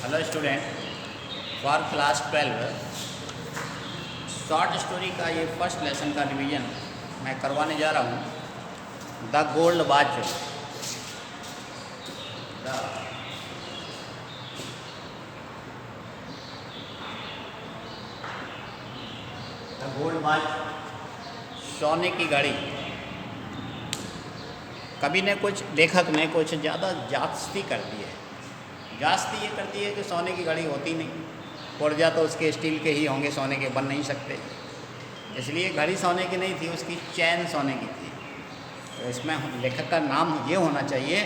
Hello student, for class 12 short story का ये first lesson का रिवीजन मैं करवाने जा रहा हूँ। The gold watch. The gold watch, सोने की घड़ी। कभी ने कुछ लेखक ने कुछ ज़्यादा जास्ती कर दी है। जास्ती ये करती है कि सोने की घड़ी होती नहीं, पुर्जा तो उसके स्टील के ही होंगे, सोने के बन नहीं सकते। इसलिए घड़ी सोने की नहीं थी, उसकी चैन सोने की थी। तो इसमें लेखक का नाम ये होना चाहिए,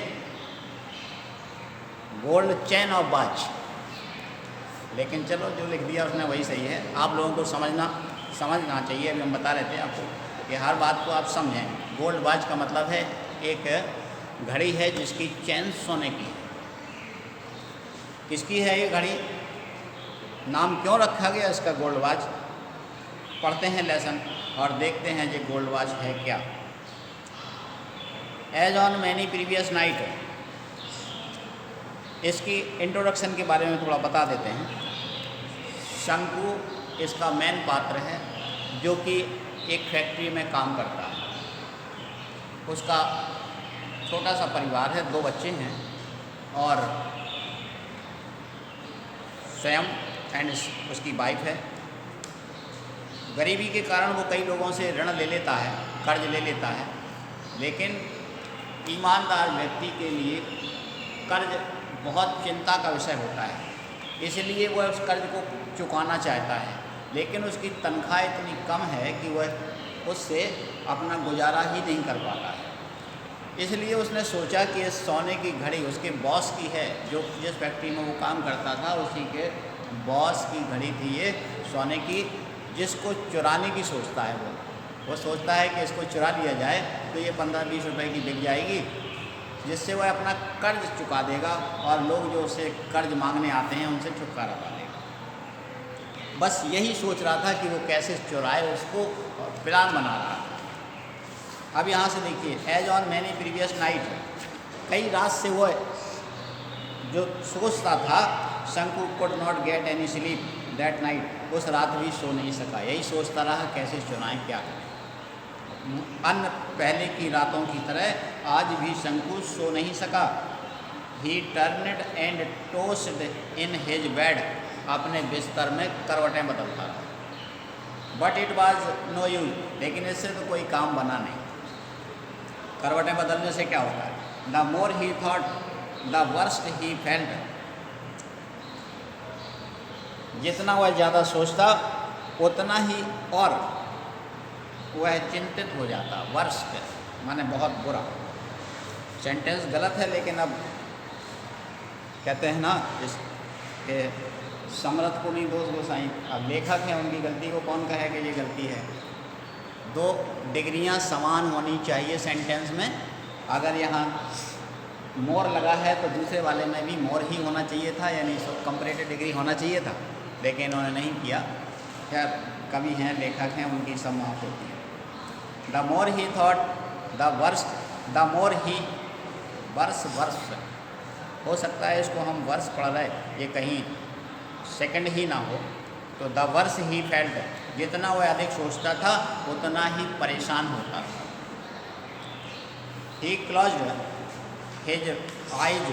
गोल्ड चैन ऑफ वॉच। लेकिन चलो, जो लिख दिया उसने वही सही है। आप लोगों को समझना चाहिए। अभी हम बता रहे थे आपको कि हर बात को आप समझें। गोल्ड वॉच का मतलब है एक घड़ी है जिसकी चैन सोने की है। किसकी है ये घड़ी? नाम क्यों रखा गया इसका गोल्ड वॉच? पढ़ते हैं लेसन और देखते हैं ये गोल्ड वॉच है क्या। As on many previous night, इसकी इंट्रोडक्शन के बारे में थोड़ा बता देते हैं। शंकु इसका मेन पात्र है, जो कि एक फैक्ट्री में काम करता है। उसका छोटा सा परिवार है, 2 बच्चे हैं और स्वयं एंड उसकी वाइफ है। गरीबी के कारण वो कई लोगों से ऋण ले लेता है, कर्ज ले लेता है। लेकिन ईमानदार व्यक्ति के लिए कर्ज बहुत चिंता का विषय होता है, इसलिए वह उस कर्ज को चुकाना चाहता है। लेकिन उसकी तनख्वाह इतनी कम है कि वह उससे अपना गुजारा ही नहीं कर पाता है। इसलिए उसने सोचा कि इस सोने की घड़ी उसके बॉस की है, जो जिस फैक्ट्री में वो काम करता था उसी के बॉस की घड़ी थी ये सोने की, जिसको चुराने की सोचता है। वो सोचता है कि इसको चुरा लिया जाए तो ये 15-20 रुपए की बिक जाएगी, जिससे वह अपना कर्ज चुका देगा और लोग जो उससे कर्ज मांगने आते हैं उनसे छुटकारा पा लेगा। बस यही सोच रहा था कि वो कैसे चुराए उसको, और प्लान बना रहा था। अब यहाँ से देखिए, as on many previous night, कई रात से वो जो सोचता था, Shanku could not get any sleep that night, उस रात भी सो नहीं सका। यही सोचता रहा कैसे चुनाएं, क्या करें। अन्य पहले की रातों की तरह आज भी शंकु सो नहीं सका। He turned and tossed in his bed, अपने बिस्तर में करवटें बदलता रहा। But it was no use, लेकिन इससे तो कोई काम बना नहीं। करवटें बदलने से क्या होता है? The more he thought the worst he felt, जितना वह ज़्यादा सोचता उतना ही और वह चिंतित हो जाता। वर्स्ट माने बहुत बुरा। सेंटेंस गलत है, लेकिन अब कहते हैं ना इसके समरथ को नहीं दोष गोसाई। अब लेखक हैं, उनकी गलती को कौन कहे कि ये गलती है। 2 डिग्रियां समान होनी चाहिए सेंटेंस में। अगर यहाँ मोर लगा है तो दूसरे वाले में भी मोर ही होना चाहिए था, यानी कंपैरेटिव डिग्री होना चाहिए था, लेकिन इन्होंने नहीं किया। खैर, कवि हैं, लेखक हैं, उनकी सब माफ होती है। The more he thought the worst, the more he worse हो सकता है इसको हम वर्ष पढ़ रहे, ये कहीं सेकंड ही ना हो। तो द वर्ष ही फेल्ट, जितना वह अधिक सोचता था उतना ही परेशान होता था। ही क्लोज्ड हिज आइज,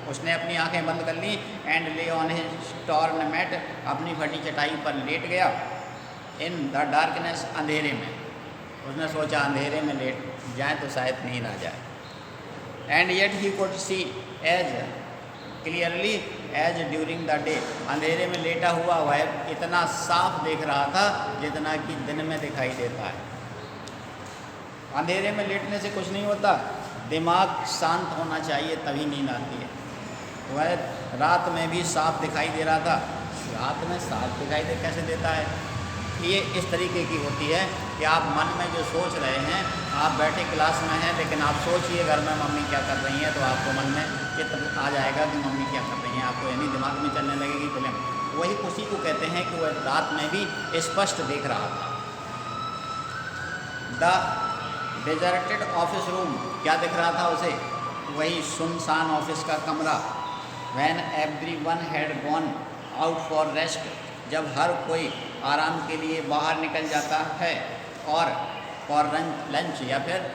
उसने अपनी आंखें बंद कर ली। एंड ले ऑन हिज टॉर्न मैट, अपनी फटी चटाई पर लेट गया। इन द डार्कनेस, अंधेरे में। उसने सोचा अंधेरे में लेट जाए तो शायद नींद आ जाए। And yet he could see as clearly as during the day, अंधेरे में लेटा हुआ वह इतना साफ देख रहा था जितना कि दिन में दिखाई देता है। अंधेरे में लेटने से कुछ नहीं होता, दिमाग शांत होना चाहिए, तभी नींद आती है। वह रात में भी साफ दिखाई दे रहा था। रात में साफ दिखाई दे कैसे देता है? ये इस तरीके की होती है कि आप मन में जो सोच रहे हैं, आप बैठे क्लास में हैं, लेकिन आप सोचिए घर में मम्मी क्या कर रही हैं, तो आपको मन में चित्र आ जाएगा कि मम्मी क्या कर रही हैं, आपको यानी दिमाग में चलने लगेगी फिल्म। वही उसी को कहते हैं कि वह रात में भी स्पष्ट देख रहा था। द डिजर्टेड ऑफिस रूम, क्या दिख रहा था उसे? वही सुनसान ऑफिस का कमरा। When everyone had gone out for rest, जब हर कोई आराम के लिए बाहर निकल जाता है, और फॉर लंच या फिर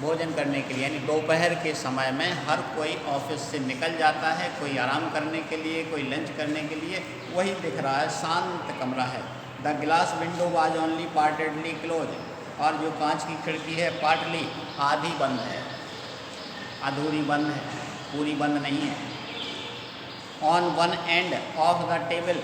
भोजन करने के लिए, यानी दोपहर के समय में हर कोई ऑफिस से निकल जाता है, कोई आराम करने के लिए, कोई लंच करने के लिए। वही दिख रहा है, शांत कमरा है। The glass window was only partedly close, और जो कांच की खिड़की है पार्टली, आधी बंद है, अधूरी बंद है, पूरी बंद नहीं है। On one end of the table,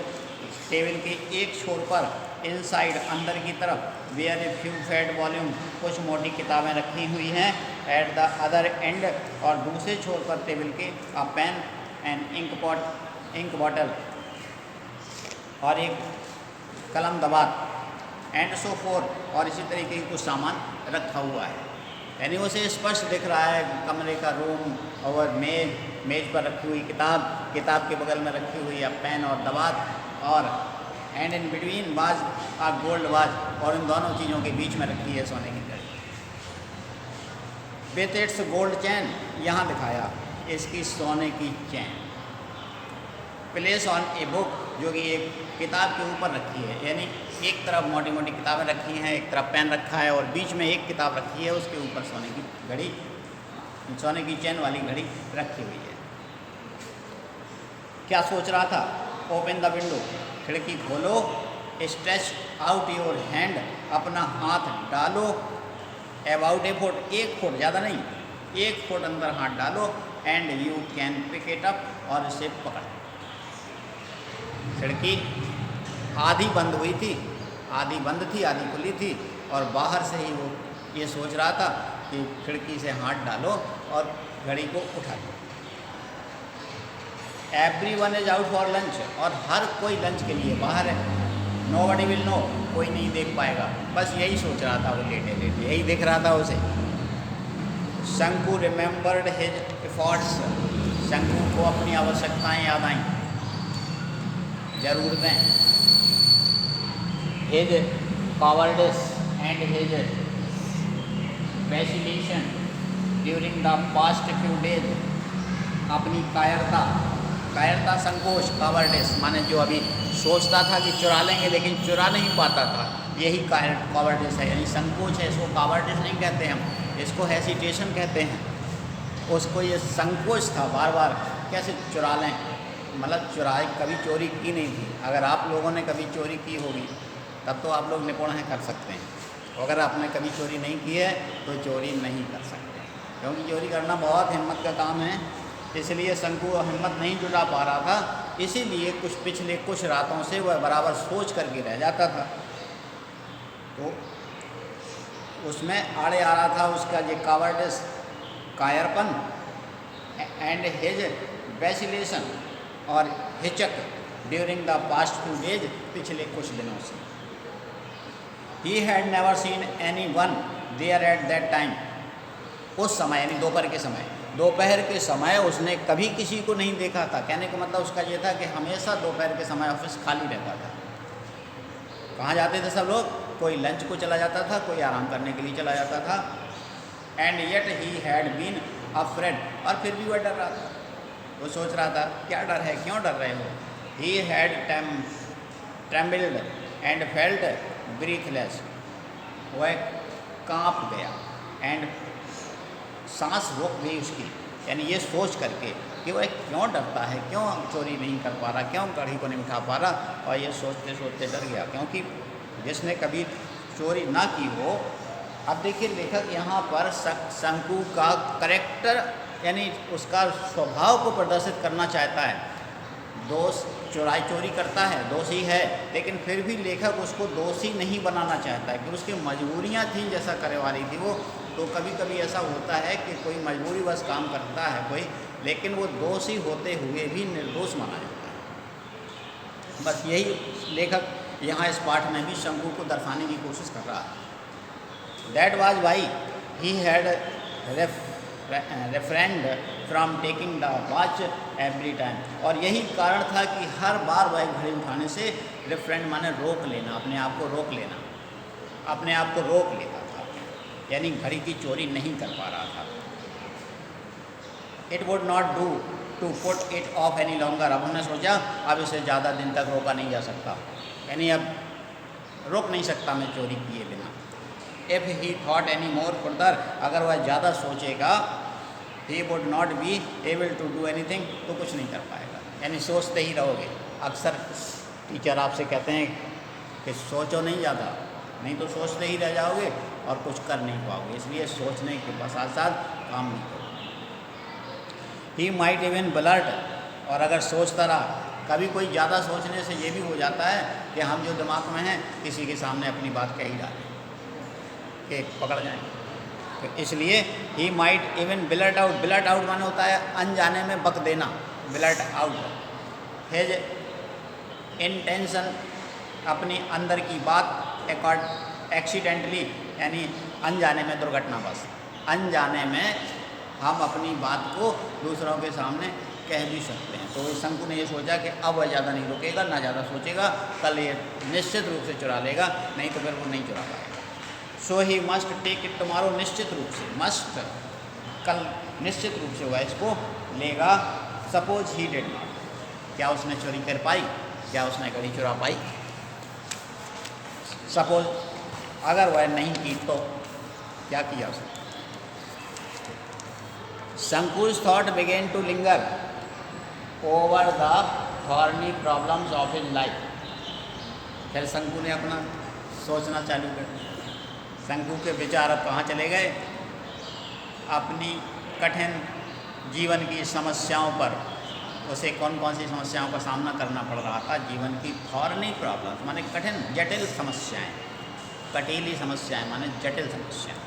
table के एक छोर पर, इनसाइड अंदर की तरफ, where a few fat volume, कुछ मोटी किताबें रखी हुई हैं। एट द अदर एंड, और दूसरे छोर पर टेबल के, अ पेन एंड इंक बॉटल, और एक कलम दबात, एंड सो फोर्थ, और इसी तरीके की कुछ सामान रखा हुआ है। यानी उसे स्पष्ट दिख रहा है कमरे का रूम, और मेज पर रखी हुई किताब के बगल में रखी हुई है पेन और दबात, और and in between was a gold was, और इन दोनों चीज़ों के बीच में रखी है सोने की घड़ी। विथ इट्स गोल्ड चैन, यहाँ दिखाया इसकी सोने की चैन। प्लेस ऑन ए बुक, जो कि एक किताब के ऊपर रखी है, यानी एक तरफ मोटी मोटी किताबें रखी हैं, एक तरफ पेन रखा है, और बीच में एक किताब रखी है, उसके ऊपर सोने की घड़ी, सोने की चैन वाली घड़ी रखी हुई है। क्या सोच रहा था? ओपन द विंडो, खिड़की खोलो। स्ट्रेच आउट योर हैंड, अपना हाथ डालो। अबाउट ए फुट, 1 फुट, ज़्यादा नहीं, 1 फुट अंदर हाथ डालो। And you can pick it up, और इसे पकड़। खिड़की आधी बंद हुई थी, आधी बंद थी, आधी खुली थी, और बाहर से ही वो ये सोच रहा था कि खिड़की से हाथ डालो और घड़ी को उठा लो। Everyone is out for lunch, और हर कोई लंच के लिए बाहर है। नोबडी विल नो, कोई नहीं देख पाएगा। बस यही सोच रहा था वो लेटे लेटे, यही दिख रहा था उसे। शंकु रिमेंबर्ड हिज एफर्ट्स, शंकु को अपनी आवश्यकताएं याद आईं, ज़रूरतें। His cowardice and his vacillation during the past few days, अपनी कायरता, संकोच, कॉवर्डिस माने जो अभी सोचता था कि चुरा लेंगे लेकिन चुरा नहीं पाता था, यही कॉवर्डिस है, यानी संकोच है। इसको कॉवर्डिस नहीं कहते हम, इसको हेसिटेशन कहते हैं। उसको ये संकोच था, बार बार कैसे चुरा लें, मतलब कभी चोरी की नहीं थी। अगर आप लोगों ने कभी चोरी की होगी तब तो आप लोग निपुण हैं, कर सकते हैं। अगर आपने कभी चोरी नहीं की है तो चोरी नहीं कर सकते, क्योंकि चोरी करना बहुत हिम्मत का काम है। इसलिए शंकु हिम्मत नहीं जुटा पा रहा था, इसीलिए पिछले कुछ रातों से वह बराबर सोच करके रह जाता था। तो उसमें आड़े आ रहा था उसका ये कॉवर्डिस, कायरपन, एंड हिज वैसिलेशन, और हिचक during the past few days, पिछले कुछ दिनों से। He had never seen anyone there at that time, उस समय यानी दोपहर के समय उसने कभी किसी को नहीं देखा था। कहने का मतलब उसका ये था कि हमेशा दोपहर के समय ऑफिस खाली रहता था। कहाँ जाते थे सब लोग? कोई लंच को चला जाता था, कोई आराम करने के लिए चला जाता था। And yet he had been afraid, और फिर भी वह डर रहा था। वो सोच रहा था क्या डर है, क्यों डर रहे हो? He had trembled and felt breathless, वह कांप गया, एंड सांस रुक गई उसकी, यानी ये सोच करके कि वह क्यों डरता है, क्यों चोरी नहीं कर पा रहा, क्यों घड़ी को नहीं उठा पा रहा, और ये सोचते सोचते डर गया। क्योंकि जिसने कभी चोरी ना की हो, अब देखिए लेखक यहाँ पर शंकु का करेक्टर यानी उसका स्वभाव को प्रदर्शित करना चाहता है। चोरी करता है, दोषी है, लेकिन फिर भी लेखक उसको दोषी नहीं बनाना चाहता है कि उसकी मजबूरियाँ थी जैसा करे वाली थी वो। तो कभी कभी ऐसा होता है कि कोई मजबूरी बस काम करता है कोई, लेकिन वो दोषी होते हुए भी निर्दोष माना जाता है। बस यही लेखक यहाँ इस पाठ में भी शंकु को दर्शाने की कोशिश कर रहा है। That was why he had refrained from taking the watch every time, और यही कारण था कि हर बार वह घड़ी उठाने से refrain माने रोक लेना, अपने आप को रोक लेना, अपने आप को रोक लेता था, यानी घड़ी की चोरी नहीं कर पा रहा था। It would not do to put it off any longer. अब उन्होंने सोचा अब इसे ज़्यादा दिन तक रोका नहीं जा सकता, यानी अब रोक नहीं सकता मैं चोरी किए बिना। If he thought any more further, अगर वह ज़्यादा सोचेगा, he would not be able to do anything, तो कुछ नहीं कर पाएगा, यानी सोचते ही रहोगे। अक्सर टीचर आपसे कहते हैं कि सोचो नहीं ज़्यादा, नहीं तो सोचते ही रह जाओगे और कुछ कर नहीं पाओगे, इसलिए सोचने के साथ साथ काम नहीं करो। ही माइट इवन ब्लर्ट, और अगर सोचता रहा, कभी कोई ज़्यादा सोचने से ये भी हो जाता है कि हम जो दिमाग में हैं किसी के सामने अपनी बात कह ही डालें कि पकड़ जाएं, तो इसलिए he might even blurt out. Blurt out माने होता है अनजाने में बक देना, ब्लर्ट आउट। हिज इंटेंशन, अपनी अंदर की बात, एक्सीडेंटली यानी अनजाने में, दुर्घटनावश, अनजाने में हम अपनी बात को दूसरों के सामने कह भी सकते हैं। तो इस शंकु ने ये सोचा कि अब वह ज़्यादा नहीं रुकेगा, ना ज़्यादा सोचेगा, कल ये निश्चित रूप से चुरा लेगा, नहीं तो फिर वो नहीं चुरा पाएगा। So he must take it tomorrow, निश्चित रूप से, मस्ट कल निश्चित रूप से वह इसको लेगा। सपोज ही डिड नॉट, क्या उसने चोरी कर पाई, क्या उसने घड़ी चुरा पाई? सपोज अगर वह नहीं की तो क्या किया उसने? Shanku's thought began to linger over the thorny problems of his life. फिर शंकु ने अपना सोचना चालू कर दिया। शंकु के विचार अब कहाँ चले गए? अपनी कठिन जीवन की समस्याओं पर। उसे कौन कौन सी समस्याओं का सामना करना पड़ रहा था? जीवन की थॉर्नी प्रॉब्लम्स माने कठिन जटिल समस्याएं, कटीली समस्याएं माने जटिल समस्याएं।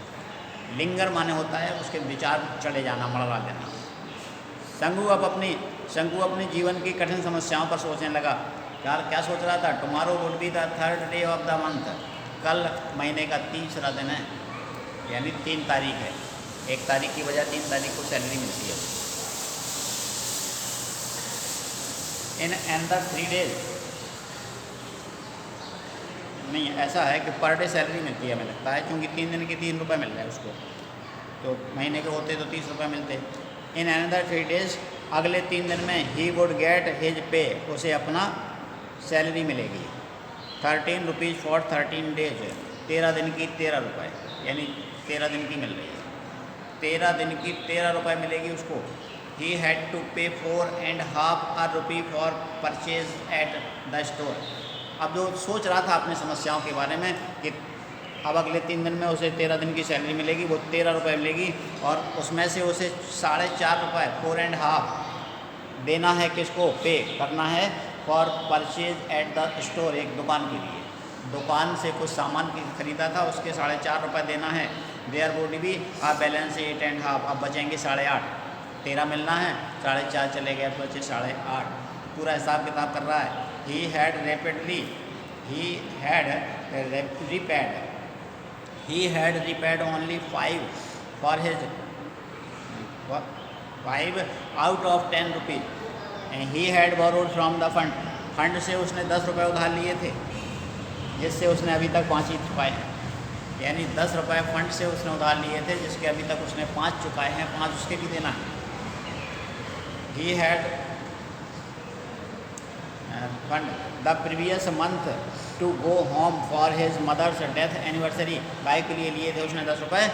लिंगर माने होता है उसके विचार चले जाना, मड़वा देना। शंकु अपनी जीवन की कठिन समस्याओं पर सोचने लगा। क्या सोच रहा था? Tomorrow would be the third day of the month, कल महीने का तीसरा दिन है, यानी 3 तारीख है। 1 तारीख की वजह 3 तारीख को सैलरी मिलती है। इन अनदर 3 डेज, नहीं ऐसा है कि पर डे सैलरी मिलती है हमें लगता है, क्योंकि 3 दिन के 3 रुपये मिल रहे हैं उसको, तो महीने के होते तो 30 रुपये मिलते। इन अनदर 3 डेज, अगले 3 दिन में he would get his pay, उसे अपना सैलरी मिलेगी। 13 रुपीज़ फॉर 13 डेज, 13 दिन की 13 रुपये, यानी 13 दिन की मिल रही है। 13 दिन की 13 रुपये मिलेगी उसको। ही हैड टू पे 4.5 rupee for purchase at the store. अब जो सोच रहा था अपनी समस्याओं के बारे में कि अब अगले 3 दिन में उसे 13 दिन की सैलरी मिलेगी, वो 13 रुपये मिलेगी, और उसमें से उसे 4.5 रुपये 4.5 देना है, किसको? पे करना है for purchase at the store, एक दुकान के लिए। दुकान से कुछ सामान खरीदा था, उसके 4.5 रुपये देना है। There would be a balance 8.5, अब बचेंगे 8.5। 13 मिलना है, 4.5 चले गए, बचे 8.5। पूरा हिसाब किताब कर रहा है। He had repaid only 5 for his 5 out of 10 rupees, and he had borrowed from the fund. Fund से उसने 10 रुपये उधार लिए थे, जिससे उसने अभी तक 5 ही चुकाए हैं, यानी 10 रुपये फंड से उसने उधार लिए थे, जिसके अभी तक उसने 5 चुकाए हैं, 5 उसके भी देना है। He had fund the previous month to go home for his mother's death anniversary, गाय के लिए थे उसने 10 रुपये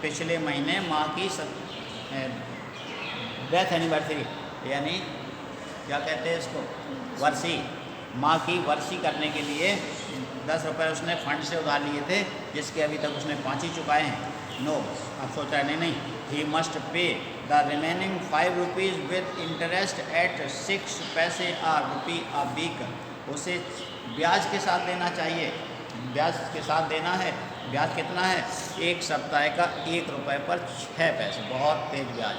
पिछले महीने माँ की डेथ एनिवर्सरी, यानी क्या कहते हैं इसको, वर्षी, माँ की वर्षी करने के लिए 10 रुपये उसने फंड से उधार लिए थे, जिसके अभी तक उसने 5 ही चुकाए हैं। नो, अब सोच रहा है नहीं, he must pay the remaining 5 rupees with interest eight 6 पैसे आ रुपी आ वीक, उसे ब्याज के साथ देना चाहिए, ब्याज के साथ देना है। ब्याज कितना है? 1 सप्ताह का 1 रुपये पर 6 पैसे, बहुत तेज ब्याज,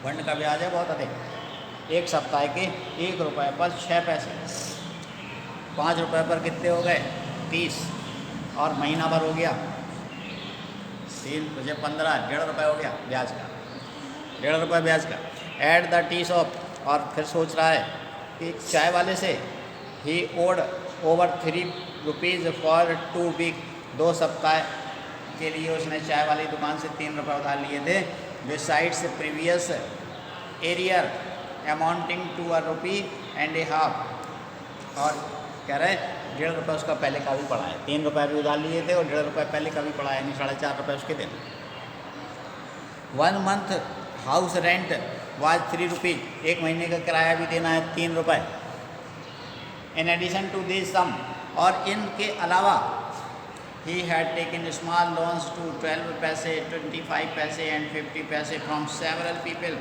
फंड का ब्याज है बहुत अधिक। 1 सप्ताह के 1 रुपये पर 6 पैसे, 5 रुपये पर कितने हो गए? 30, और महीना भर हो गया 3 बजे 15, 1.5 रुपये हो गया ब्याज का, 1.5 रुपये ब्याज का। एट द टी शॉप, और फिर सोच रहा है कि चाय वाले से ही owed over 3 rupees for 2 week, 2 सप्ताह के लिए उसने चाय वाली दुकान से 3 रुपये उधार लिए थे। Besides previous arrear amounting to ₹1.50 और कह रहे ₹1.5 उसका पहले का भी पड़ा है। ₹3 भी उधार लिए थे और ₹1.5 पहले का भी पड़ा है, यानी ₹4.5 उसके देना। 1 month हाउस रेंट वाज ₹3, एक महीने का किराया भी देना है ₹3। In addition to this sum, और इनके अलावा he had taken small loans to 12 पैसे, 25 पैसे एंड 50 पैसे फ्रॉम सेवरल पीपल,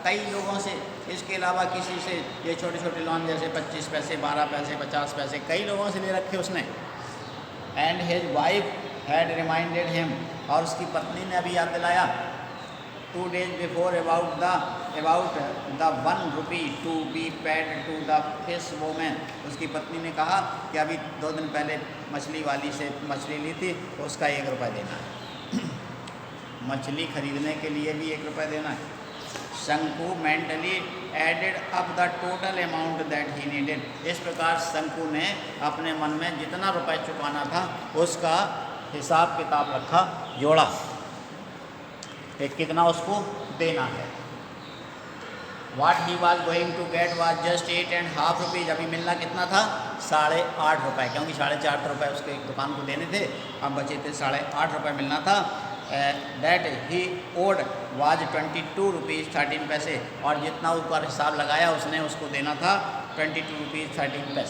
कई लोगों से, इसके अलावा किसी से ये छोटे छोटे लोन जैसे 25 पैसे, 12 पैसे, 50 पैसे कई लोगों से ले रखे उसने। And his wife had reminded him, और उसकी पत्नी ने अभी याद दिलाया 2 days before about the ₹1 to be paid to the fish woman, उसकी पत्नी ने कहा कि अभी 2 दिन पहले मछली वाली से मछली ली थी, उसका ₹1 देना है। मछली खरीदने के लिए भी ₹1 देना है। Shanku mentally added up the total amount that he needed, इस प्रकार शंकु ने अपने मन में जितना रुपए चुकाना था उसका हिसाब किताब रखा, जोड़ा, एक कितना उसको देना है। What he was going to get was just ₹8.50, अभी मिलना कितना था ₹8.5, क्योंकि ₹4.5 उसके एक दुकान को देने थे, अब बचे थे ₹8.5 मिलना था। That he owed was ₹22.13, और जितना ऊपर हिसाब लगाया उसने उसको देना था ₹22.13,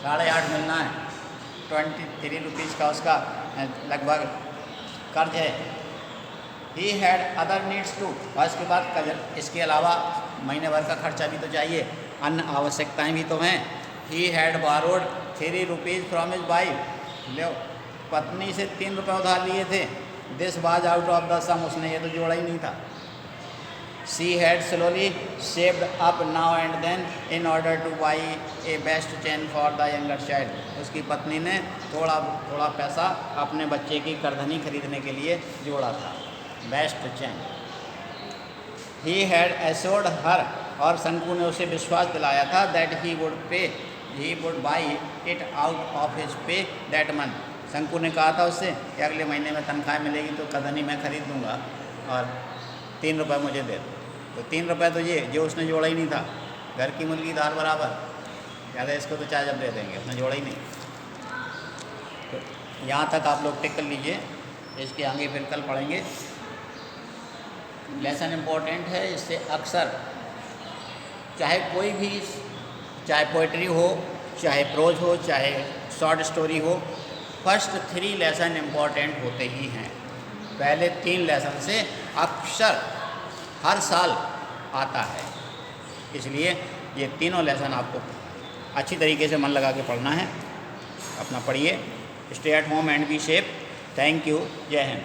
₹8.5 मिलना है, ₹23 का उसका लगभग कर्ज है। He had other needs too, और इसके बाद इसके अलावा महीने भर का खर्चा भी तो चाहिए, अन्य आवश्यकताएं भी तो हैं। He had borrowed ₹3 from his wife, लो पत्नी से ₹3 उधार लिए थे। This was out of the sum, उसने ये तो जोड़ा ही नहीं था। She had slowly saved up now and then in order to buy a best chain for the younger child, उसकी पत्नी ने थोड़ा थोड़ा पैसा अपने बच्चे की करधनी खरीदने के लिए जोड़ा था, best chain. He had assured her, और शंकु ने उसे विश्वास दिलाया था that he would buy it out of his pay that month, Shanku ने कहा था उससे कि अगले महीने में तनख्वाह मिलेगी तो करधनी मैं खरीद दूंगा और ₹3 मुझे दे दो। तो ₹3 तो ये जो उसने जोड़ा ही नहीं था, घर की मुर्गी दाल बराबर, याद है इसको तो चाय जब दे देंगे, उसने जोड़ा ही नहीं। तो यहाँ तक आप लोग टिक कर लीजिए, इसके आगे फिर कल पढ़ेंगे। लेसन इम्पोर्टेंट है, इससे अक्सर चाहे कोई भी, चाहे पोइट्री हो, चाहे प्रोज हो, चाहे शॉर्ट स्टोरी हो, फर्स्ट 3 लेसन इम्पोर्टेंट होते ही हैं। पहले 3 लेसन से अक्सर हर साल आता है, इसलिए ये तीनों लेसन आपको अच्छी तरीके से मन लगा के पढ़ना है। अपना पढ़िए। Stay at home and be safe. Thank you. जय हिंद।